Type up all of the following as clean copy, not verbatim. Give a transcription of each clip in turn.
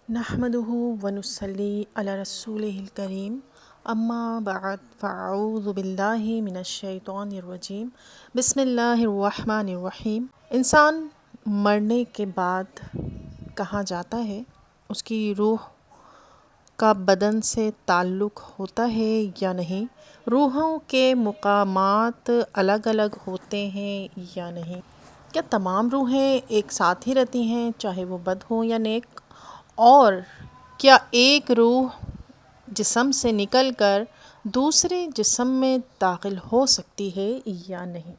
نحمده ونصلي على رسوله الكريم اما بعد فاعوذ باللہ من الشیطان الرجیم بسم اللہ الرحمن الرحیم۔ انسان مرنے کے بعد کہاں جاتا ہے؟ اس کی روح کا بدن سے تعلق ہوتا ہے یا نہیں؟ روحوں کے مقامات الگ الگ ہوتے ہیں یا نہیں؟ کیا تمام روحیں ایک ساتھ ہی رہتی ہیں چاہے وہ بد ہوں یا نیک؟ اور کیا ایک روح جسم سے نکل کر دوسرے جسم میں داخل ہو سکتی ہے یا نہیں؟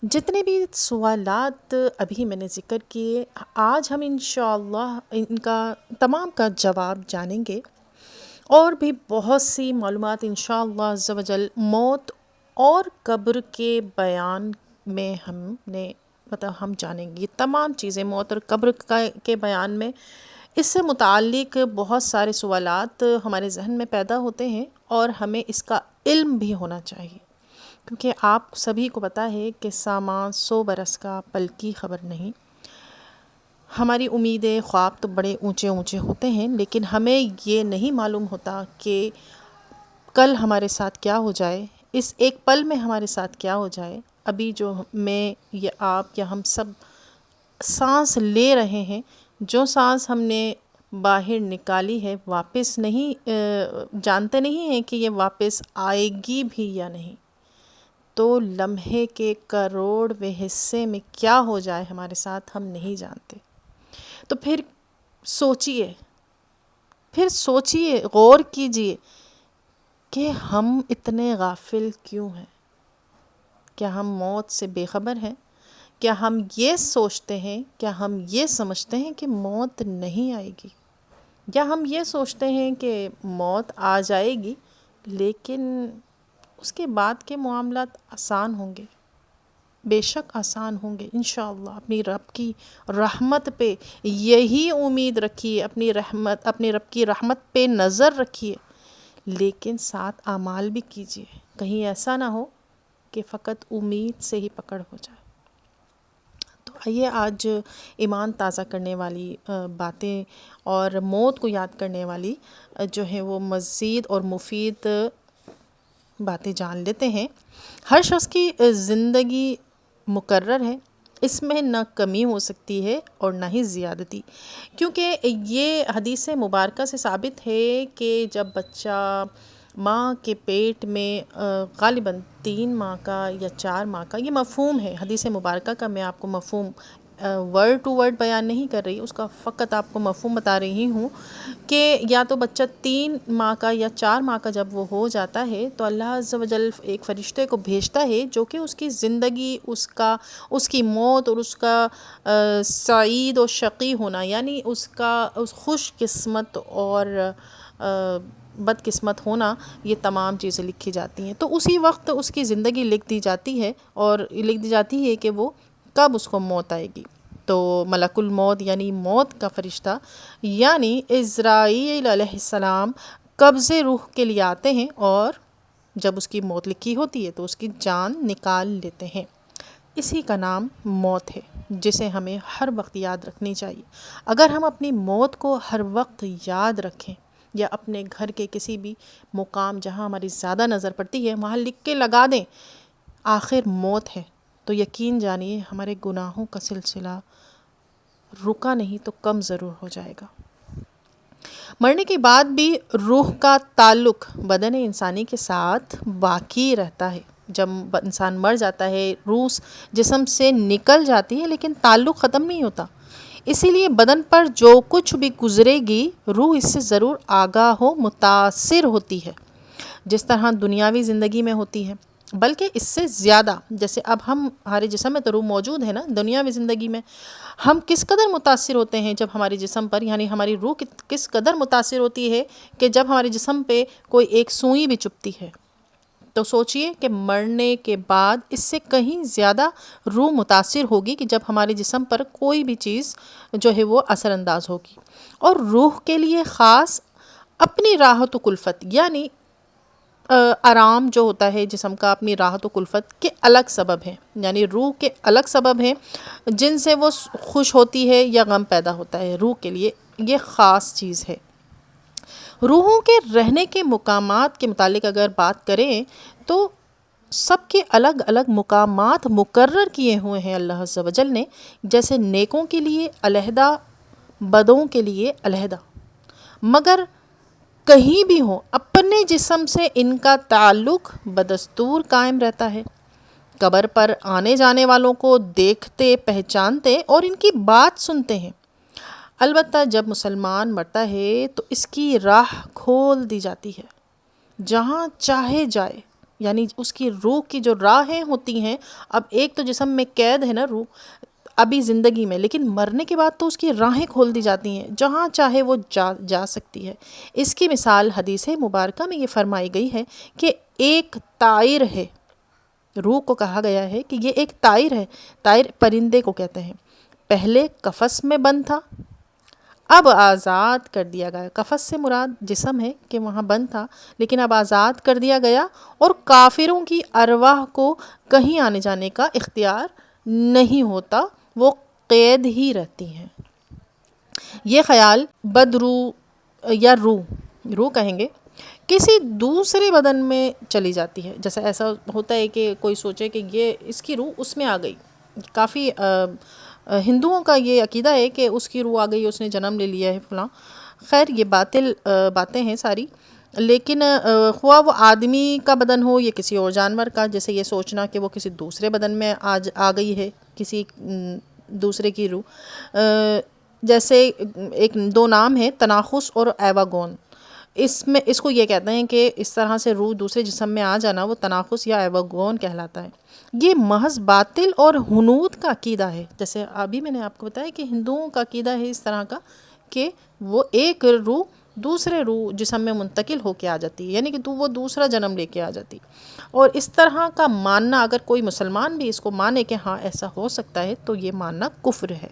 جتنے بھی سوالات ابھی میں نے ذکر کیے، آج ہم انشاءاللہ ان کا تمام کا جواب جانیں گے، اور بھی بہت سی معلومات انشاءاللہ عز و جل موت اور قبر کے بیان میں ہم جانیں گے۔ یہ تمام چیزیں موت اور قبر کے بیان میں اس سے متعلق بہت سارے سوالات ہمارے ذہن میں پیدا ہوتے ہیں، اور ہمیں اس کا علم بھی ہونا چاہیے، کیونکہ آپ سبھی کو پتہ ہے کہ سامان 100 برس کا پل کی خبر نہیں۔ ہماری امیدیں خواب تو بڑے اونچے اونچے ہوتے ہیں، لیکن ہمیں یہ نہیں معلوم ہوتا کہ کل ہمارے ساتھ کیا ہو جائے، اس ایک پل میں ہمارے ساتھ کیا ہو جائے۔ ابھی جو میں یا آپ یا ہم سب سانس لے رہے ہیں، جو سانس ہم نے باہر نکالی ہے واپس نہیں جانتے نہیں ہیں کہ یہ واپس آئے گی بھی یا نہیں۔ تو لمحے کے کروڑویں حصے میں کیا ہو جائے ہمارے ساتھ ہم نہیں جانتے۔ تو پھر سوچئے غور کیجئے کہ ہم اتنے غافل کیوں ہیں؟ کیا ہم موت سے بے خبر ہیں؟ کیا ہم یہ سوچتے ہیں، کیا ہم یہ سمجھتے ہیں کہ موت نہیں آئے گی؟ یا ہم یہ سوچتے ہیں کہ موت آ جائے گی لیکن اس کے بعد کے معاملات آسان ہوں گے؟ بے شک آسان ہوں گے انشاءاللہ۔ اپنی رب کی رحمت پہ یہی امید رکھیے، اپنے رب کی رحمت پہ نظر رکھیے، لیکن ساتھ اعمال بھی کیجیے، کہیں ایسا نہ ہو کہ فقط امید سے ہی پکڑ ہو جائے۔ تو آئیے آج ایمان تازہ کرنے والی باتیں اور موت کو یاد کرنے والی جو ہیں وہ مزید اور مفید باتیں جان لیتے ہیں۔ ہر شخص کی زندگی مقرر ہے، اس میں نہ کمی ہو سکتی ہے اور نہ ہی زیادتی، کیونکہ یہ حدیث مبارکہ سے ثابت ہے کہ جب بچہ ماں کے پیٹ میں غالباً 3 ماہ کا یا 4 ماہ کا، یہ مفہوم ہے حدیث مبارکہ کا، میں آپ کو مفہوم ورڈ ٹو ورڈ بیان نہیں کر رہی، اس کا فقط آپ کو مفہوم بتا رہی ہوں کہ یا تو بچہ 3 ماہ کا یا 4 ماہ کا جب وہ ہو جاتا ہے تو اللہ عز و جل ایک فرشتے کو بھیجتا ہے جو کہ اس کی زندگی، اس کی موت اور اس کا سعید و شقی ہونا، یعنی اس خوش قسمت اور بد قسمت ہونا، یہ تمام چیزیں لکھی جاتی ہیں۔ تو اسی وقت اس کی زندگی لکھ دی جاتی ہے، اور لکھ دی جاتی ہے کہ وہ کب اس کو موت آئے گی۔ تو ملک الموت یعنی موت کا فرشتہ یعنی عزرائیل علیہ السلام قبض روح کے لیے آتے ہیں، اور جب اس کی موت لکھی ہوتی ہے تو اس کی جان نکال لیتے ہیں۔ اسی کا نام موت ہے، جسے ہمیں ہر وقت یاد رکھنی چاہیے۔ اگر ہم اپنی موت کو ہر وقت یاد رکھیں، یا اپنے گھر کے کسی بھی مقام جہاں ہماری زیادہ نظر پڑتی ہے وہاں لکھ کے لگا دیں آخر موت ہے، تو یقین جانیے ہمارے گناہوں کا سلسلہ رکا نہیں تو کم ضرور ہو جائے گا۔ مرنے کے بعد بھی روح کا تعلق بدن انسانی کے ساتھ باقی رہتا ہے۔ جب انسان مر جاتا ہے، روح جسم سے نکل جاتی ہے، لیکن تعلق ختم نہیں ہوتا۔ اسی لیے بدن پر جو کچھ بھی گزرے گی، روح اس سے ضرور آگاہ متاثر ہوتی ہے، جس طرح دنیاوی زندگی میں ہوتی ہے، بلکہ اس سے زیادہ۔ جیسے اب ہمارے جسم میں تو روح موجود ہے نا، دنیاوی زندگی میں ہم کس قدر متاثر ہوتے ہیں جب ہمارے جسم پر، یعنی ہماری روح کس قدر متاثر ہوتی ہے کہ جب ہمارے جسم پہ کوئی ایک سوئی بھی چبھتی ہے، تو سوچئے کہ مرنے کے بعد اس سے کہیں زیادہ روح متاثر ہوگی کہ جب ہمارے جسم پر کوئی بھی چیز جو ہے وہ اثر انداز ہوگی۔ اور روح کے لیے خاص اپنی راحت و کلفت، یعنی آرام جو ہوتا ہے جسم کا، اپنی راحت و کلفت کے الگ سبب ہیں، یعنی روح کے الگ سبب ہیں جن سے وہ خوش ہوتی ہے یا غم پیدا ہوتا ہے روح کے لیے یہ خاص چیز ہے۔ روحوں کے رہنے کے مقامات کے متعلق اگر بات کریں تو سب کے الگ الگ مقامات مقرر کیے ہوئے ہیں اللہ عز و جل نے، جیسے نیکوں کے لیے علیحدہ، بدوں کے لیے علیحدہ، مگر کہیں بھی ہوں اپنے جسم سے ان کا تعلق بدستور قائم رہتا ہے۔ قبر پر آنے جانے والوں کو دیکھتے، پہچانتے اور ان کی بات سنتے ہیں۔ البتہ جب مسلمان مرتا ہے تو اس کی راہ کھول دی جاتی ہے، جہاں چاہے جائے، یعنی اس کی روح کی جو راہیں ہوتی ہیں، اب ایک تو جسم میں قید ہے نا روح ابھی زندگی میں، لیکن مرنے کے بعد تو اس کی راہیں کھول دی جاتی ہیں، جہاں چاہے وہ جا سکتی ہے۔ اس کی مثال حدیث مبارکہ میں یہ فرمائی گئی ہے کہ ایک طائر ہے، روح کو کہا گیا ہے کہ یہ ایک طائر ہے، طائر پرندے کو کہتے ہیں، پہلے قفس میں بند تھا، اب آزاد کر دیا گیا۔ قفس سے مراد جسم ہے کہ وہاں بند تھا، لیکن اب آزاد کر دیا گیا، اور کافروں کی ارواح کو کہیں آنے جانے کا اختیار نہیں ہوتا، وہ قید ہی رہتی ہیں۔ یہ خیال بدروح یا روح کہیں گے، کسی دوسرے بدن میں چلی جاتی ہے۔ جیسا ایسا ہوتا ہے کہ کوئی سوچے کہ یہ اس کی روح اس میں آ گئی، کافی ہندوؤں کا یہ عقیدہ ہے کہ اس کی روح آ گئی، اس نے جنم لے لیا ہے فلاں۔ خیر یہ باطل باتیں ہیں ساری، لیکن خواہ وہ آدمی کا بدن ہو یا کسی اور جانور کا، جیسے یہ سوچنا کہ وہ کسی دوسرے بدن میں آ گئی ہے کسی دوسرے کی روح، جیسے ایک دو نام ہیں تناخس اور ایواگون، اس کو یہ کہتے ہیں کہ اس طرح سے روح دوسرے جسم میں آ جانا وہ تناخس یا ایواگون کہلاتا ہے۔ یہ محض باطل اور ہنود کا عقیدہ ہے، جیسے ابھی میں نے آپ کو بتایا کہ ہندوؤں کا عقیدہ ہے اس طرح کا کہ وہ ایک روح دوسرے روح جسم میں منتقل ہو کے آ جاتی ہے، یعنی کہ وہ دوسرا جنم لے کے آ جاتی، اور اس طرح کا ماننا اگر کوئی مسلمان بھی اس کو مانے کہ ہاں ایسا ہو سکتا ہے تو یہ ماننا کفر ہے۔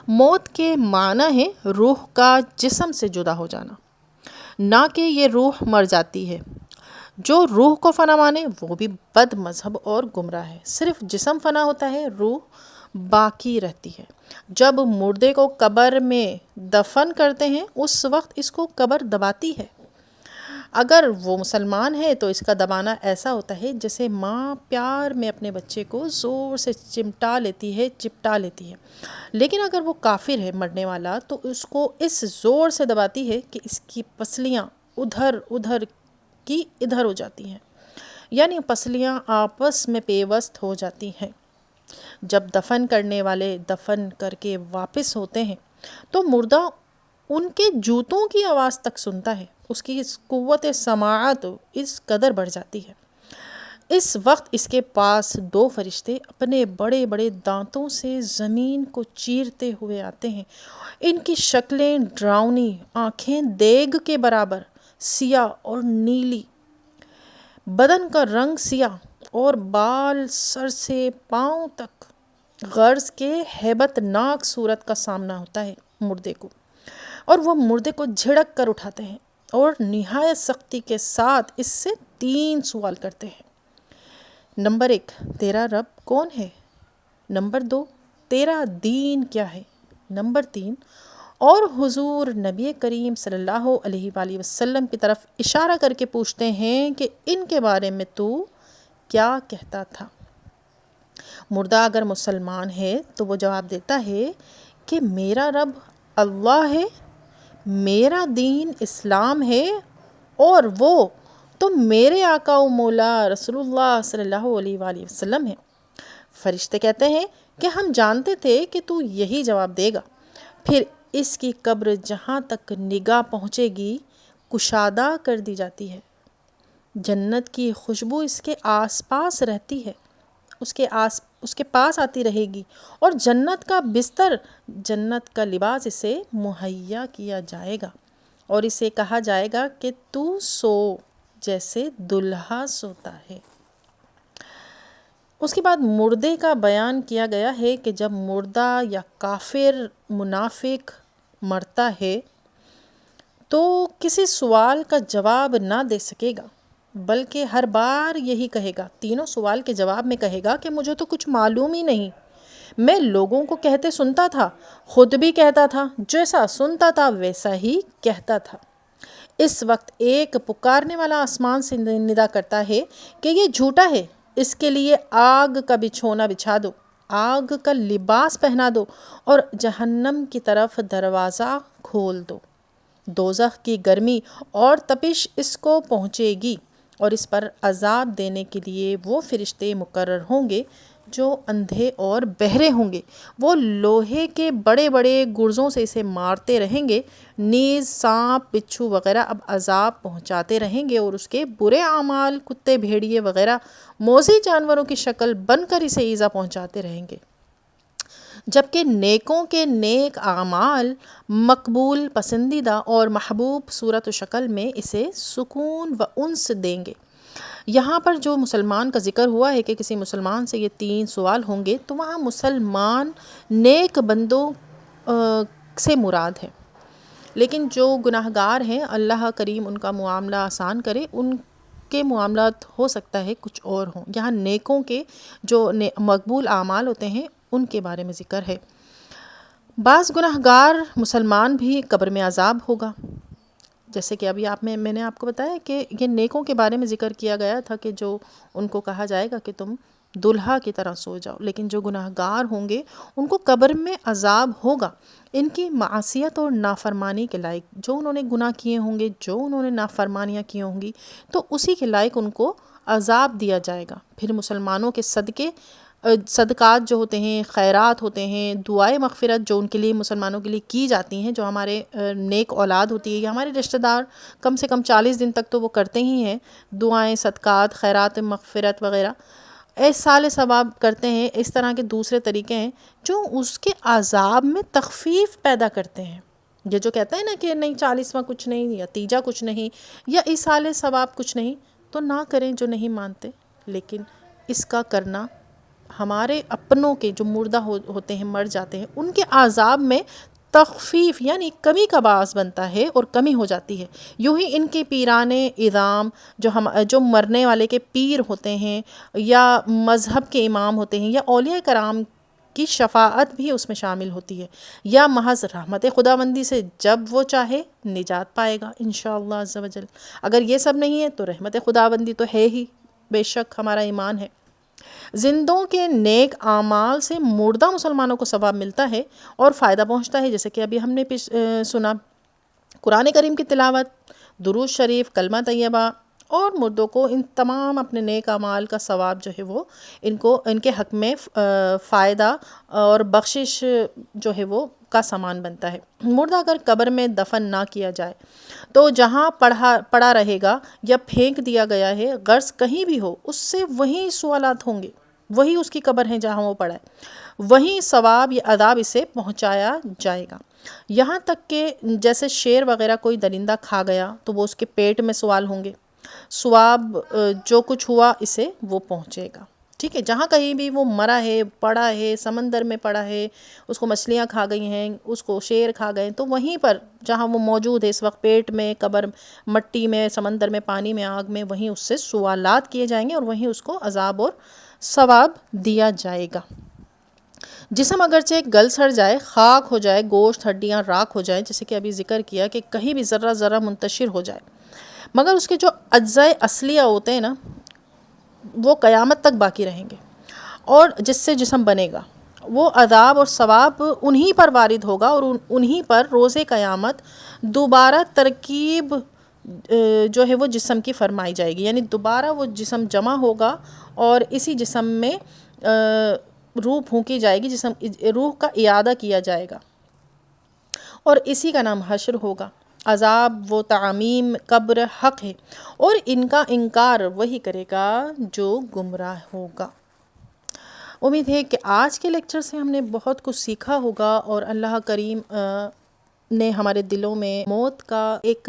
موت کے معنی ہے روح کا جسم سے جدا ہو جانا، نہ کہ یہ روح مر جاتی ہے۔ جو روح کو فنا مانے وہ بھی بد مذہب اور گمراہ ہے۔ صرف جسم فنا ہوتا ہے، روح باقی رہتی ہے۔ جب مردے کو قبر میں دفن کرتے ہیں اس وقت اس کو قبر دباتی ہے۔ اگر وہ مسلمان ہے تو اس کا دبانا ایسا ہوتا ہے جیسے ماں پیار میں اپنے بچے کو زور سے چپٹا لیتی ہے، لیکن اگر وہ کافر ہے مرنے والا تو اس کو اس زور سے دباتی ہے کہ اس کی پسلیاں ادھر ہو جاتی ہیں، یعنی پسلیاں آپس میں پیوست ہو جاتی ہیں۔ جب دفن کرنے والے دفن کر کے واپس ہوتے ہیں تو مردہ ان کے جوتوں کی آواز تک سنتا ہے، اس کی قوت سماعت اس قدر بڑھ جاتی ہے۔ اس وقت اس کے پاس دو فرشتے اپنے بڑے بڑے دانتوں سے زمین کو چیرتے ہوئے آتے ہیں۔ ان کی شکلیں ڈراؤنی، آنکھیں دیگ کے برابر سیاہ اور نیلی، بدن کا رنگ سیاہ، اور بال سر سے پاؤں تک، غرض کے ہیبت ناک صورت کا سامنا ہوتا ہے مردے کو، اور وہ مردے کو جھڑک کر اٹھاتے ہیں اور نہایت سختی کے ساتھ اس سے 3 سوال کرتے ہیں۔ نمبر 1، تیرا رب کون ہے؟ نمبر 2، تیرا دین کیا ہے؟ نمبر 3، اور حضور نبی کریم صلی اللہ علیہ وآلہ وسلم کی طرف اشارہ کر کے پوچھتے ہیں کہ ان کے بارے میں تو کیا کہتا تھا؟ مردہ اگر مسلمان ہے تو وہ جواب دیتا ہے کہ میرا رب اللہ ہے، میرا دین اسلام ہے، اور وہ تو میرے آقا و مولا رسول اللہ صلی اللہ علیہ وآلہ وسلم ہے۔ فرشتے کہتے ہیں کہ ہم جانتے تھے کہ تو یہی جواب دے گا۔ پھر اس کی قبر جہاں تک نگاہ پہنچے گی کشادہ کر دی جاتی ہے، جنت کی خوشبو اس کے آس پاس رہتی ہے، اس کے پاس آتی رہے گی، اور جنت کا بستر، جنت کا لباس اسے مہیا کیا جائے گا، اور اسے کہا جائے گا کہ تو سو جیسے دلہا سوتا ہے۔ اس کے بعد مردے کا بیان کیا گیا ہے کہ جب مردہ یا کافر منافق مرتا ہے تو کسی سوال کا جواب نہ دے سکے گا، بلکہ ہر بار یہی کہے گا، تینوں سوال کے جواب میں کہے گا کہ مجھے تو کچھ معلوم ہی نہیں، میں لوگوں کو کہتے سنتا تھا، خود بھی کہتا تھا، جیسا سنتا تھا ویسا ہی کہتا تھا۔ اس وقت ایک پکارنے والا آسمان سے ندا کرتا ہے کہ یہ جھوٹا ہے، اس کے لیے آگ کا بچھونا بچھا دو، آگ کا لباس پہنا دو اور جہنم کی طرف دروازہ کھول دو۔ دوزخ کی گرمی اور تپش اس کو پہنچے گی اور اس پر عذاب دینے کے لیے وہ فرشتے مقرر ہوں گے جو اندھے اور بہرے ہوں گے۔ وہ لوہے کے بڑے بڑے گرزوں سے اسے مارتے رہیں گے، نیز سانپ، بچھو وغیرہ اب عذاب پہنچاتے رہیں گے اور اس کے برے اعمال کتے، بھیڑیے وغیرہ موذی جانوروں کی شکل بن کر اسے ایذا پہنچاتے رہیں گے، جبکہ نیکوں کے نیک اعمال مقبول، پسندیدہ اور محبوب صورت و شکل میں اسے سکون و انس دیں گے۔ یہاں پر جو مسلمان کا ذکر ہوا ہے کہ کسی مسلمان سے یہ 3 سوال ہوں گے، تو وہاں مسلمان نیک بندوں سے مراد ہے، لیکن جو گناہ گار ہیں اللہ کریم ان کا معاملہ آسان کرے، ان کے معاملات ہو سکتا ہے کچھ اور ہوں۔ یہاں نیکوں کے جو مقبول اعمال ہوتے ہیں ان کے بارے میں ذکر ہے۔ بعض گناہ گار مسلمان بھی قبر میں عذاب ہوگا، جیسے کہ ابھی میں نے آپ کو بتایا کہ یہ نیکوں کے بارے میں ذکر کیا گیا تھا کہ جو ان کو کہا جائے گا کہ تم دلہا کی طرح سو جاؤ، لیکن جو گناہ گار ہوں گے ان کو قبر میں عذاب ہوگا، ان کی معصیت اور نافرمانی کے لائق، جو انہوں نے گناہ کیے ہوں گے، جو انہوں نے نافرمانیاں کی ہوں گی، تو اسی کے لائق ان کو عذاب دیا جائے گا۔ پھر مسلمانوں کے صدقات جو ہوتے ہیں، خیرات ہوتے ہیں، دعائے مغفرت جو ان کے لیے، مسلمانوں کے لیے کی جاتی ہیں، جو ہمارے نیک اولاد ہوتی ہے یا ہمارے رشتہ دار کم سے کم 40 دن تک تو وہ کرتے ہی ہیں، دعائیں، صدقات، خیرات مغفرت وغیرہ، احصال ثواب کرتے ہیں۔ اس طرح کے دوسرے طریقے ہیں جو اس کے عذاب میں تخفیف پیدا کرتے ہیں۔ یہ جو کہتا ہے نا کہ نہیں 40واں کچھ نہیں، یا تیجا کچھ نہیں، یا احصال ثواب کچھ نہیں، تو نہ کریں جو نہیں مانتے، لیکن اس کا کرنا ہمارے اپنوں کے جو مردہ ہوتے ہیں، مر جاتے ہیں، ان کے عذاب میں تخفیف یعنی کمی کا باعث بنتا ہے اور کمی ہو جاتی ہے۔ یوں ہی ان کے پیرانے اعظام جو مرنے والے کے پیر ہوتے ہیں یا مذہب کے امام ہوتے ہیں یا اولیاء کرام کی شفاعت بھی اس میں شامل ہوتی ہے، یا محض رحمت خداوندی سے جب وہ چاہے نجات پائے گا انشاءاللہ عز و جل۔ اگر یہ سب نہیں ہے تو رحمت خداوندی تو ہے ہی، بے شک ہمارا ایمان ہے۔ زندوں کے نیک اعمال سے مردہ مسلمانوں کو ثواب ملتا ہے اور فائدہ پہنچتا ہے، جیسے کہ ابھی ہم نے سنا، قرآن کریم کی تلاوت، درود شریف، کلمہ طیبہ، اور مردوں کو ان تمام اپنے نیک اعمال کا ثواب جو ہے وہ ان کے حق میں فائدہ اور بخشش جو ہے وہ کا سامان بنتا ہے۔ مردہ اگر قبر میں دفن نہ کیا جائے تو جہاں پڑا رہے گا یا پھینک دیا گیا ہے، غرض کہیں بھی ہو، اس سے وہی سوالات ہوں گے، وہی اس کی قبر ہے جہاں وہ پڑا ہے، وہی ثواب یا عذاب اسے پہنچایا جائے گا۔ یہاں تک کہ جیسے شیر وغیرہ کوئی درندہ کھا گیا تو وہ اس کے پیٹ میں سوال ہوں گے، ثواب جو کچھ ہوا اسے وہ پہنچے گا، ٹھیک ہے۔ جہاں کہیں بھی وہ مرا ہے، پڑا ہے، سمندر میں پڑا ہے، اس کو مچھلیاں کھا گئی ہیں، اس کو شیر کھا گئے، تو وہیں پر جہاں وہ موجود ہے اس وقت، پیٹ میں، قبر، مٹی میں، سمندر میں، پانی میں، آگ میں، وہیں اس سے سوالات کیے جائیں گے اور وہیں اس کو عذاب اور ثواب دیا جائے گا۔ جسم اگرچہ گل سڑ جائے، خاک ہو جائے، گوشت، ہڈیاں راکھ ہو جائیں، جیسے کہ ابھی ذکر کیا کہ کہیں بھی ذرہ ذرہ منتشر ہو جائے، مگر اس کے جو اجزائے اصلیہ ہوتے ہیں نا وہ قیامت تک باقی رہیں گے، اور جس سے جسم بنے گا وہ عذاب اور ثواب انہی پر وارد ہوگا اور انہی پر روز قیامت دوبارہ ترکیب جو ہے وہ جسم کی فرمائی جائے گی، یعنی دوبارہ وہ جسم جمع ہوگا اور اسی جسم میں روح پھونکی جائے گی، روح کا اعادہ کیا جائے گا اور اسی کا نام حشر ہوگا۔ عذاب و تعمیم قبر حق ہے اور ان کا انکار وہی کرے گا جو گمراہ ہوگا۔ امید ہے کہ آج کے لیکچر سے ہم نے بہت کچھ سیکھا ہوگا اور اللہ کریم نے ہمارے دلوں میں موت کا ایک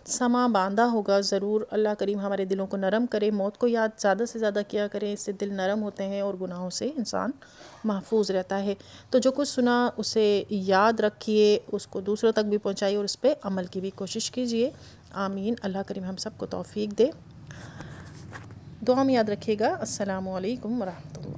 سما باندھا ہوگا۔ ضرور اللہ کریم ہمارے دلوں کو نرم کرے، موت کو یاد زیادہ سے زیادہ کیا کریں، اس سے دل نرم ہوتے ہیں اور گناہوں سے انسان محفوظ رہتا ہے۔ تو جو کچھ سنا اسے یاد رکھیے، اس کو دوسروں تک بھی پہنچائیے اور اس پہ عمل کی بھی کوشش کیجیے۔ آمین۔ اللہ کریم ہم سب کو توفیق دے۔ دعا میں یاد رکھیے گا۔ السلام علیکم ورحمۃ اللہ۔